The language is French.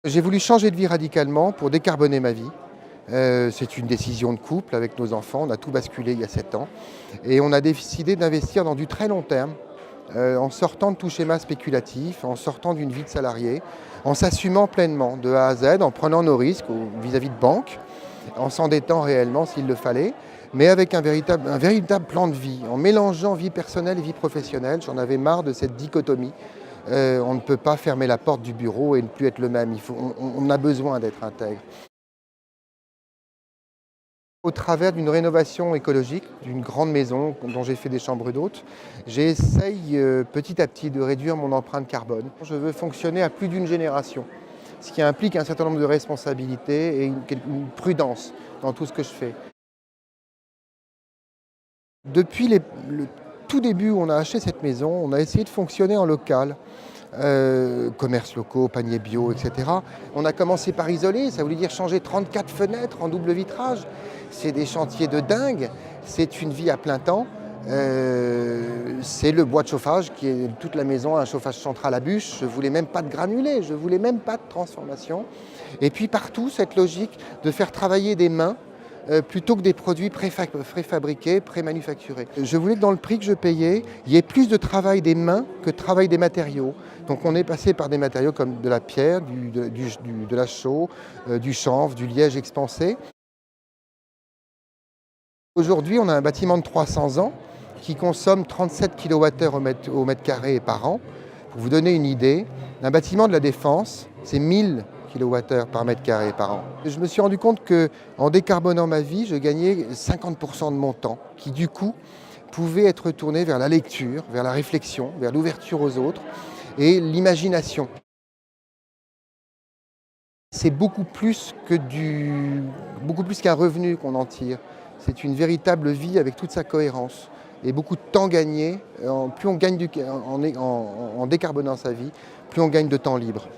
J'ai voulu changer de vie radicalement pour décarboner ma vie. C'est une décision de couple avec nos enfants, on a tout basculé il y a 7 ans et on a décidé d'investir dans du très long terme, en sortant de tout schéma spéculatif, en sortant d'une vie de salarié, en s'assumant pleinement de A à Z, en prenant nos risques vis-à-vis de banques, en s'endettant réellement s'il le fallait, mais avec un véritable plan de vie, en mélangeant vie personnelle et vie professionnelle. J'en avais marre de cette dichotomie. On ne peut pas fermer la porte du bureau et ne plus être le même. On a besoin d'être intègre. Au travers d'une rénovation écologique d'une grande maison dont j'ai fait des chambres d'hôtes, j'essaye petit à petit de réduire mon empreinte carbone. Je veux fonctionner à plus d'une génération, ce qui implique un certain nombre de responsabilités et une prudence dans tout ce que je fais. Depuis le tout début où on a acheté cette maison, on a essayé de fonctionner en local. Commerces locaux, paniers bio, etc. On a commencé par isoler, ça voulait dire changer 34 fenêtres en double vitrage. C'est des chantiers de dingue, c'est une vie à plein temps. C'est le bois de chauffage qui est toute la maison, un chauffage central à bûche. Je ne voulais même pas de granulés, je ne voulais même pas de transformation. Et puis partout, cette logique de faire travailler des mains plutôt que des produits préfabriqués, prémanufacturés. Je voulais que dans le prix que je payais, il y ait plus de travail des mains que de travail des matériaux. Donc on est passé par des matériaux comme de la pierre, de la chaux, du chanvre, du liège expansé. Aujourd'hui, on a un bâtiment de 300 ans qui consomme 37 kWh au mètre carré par an. Pour vous donner une idée, un bâtiment de la Défense, c'est 1000 kWh par mètre carré par an. Je me suis rendu compte qu'en décarbonant ma vie, je gagnais 50% de mon temps, qui du coup pouvait être tourné vers la lecture, vers la réflexion, vers l'ouverture aux autres et l'imagination. C'est beaucoup plus qu'un revenu qu'on en tire. C'est une véritable vie avec toute sa cohérence et beaucoup de temps gagné. Plus on gagne en décarbonant sa vie, plus on gagne de temps libre.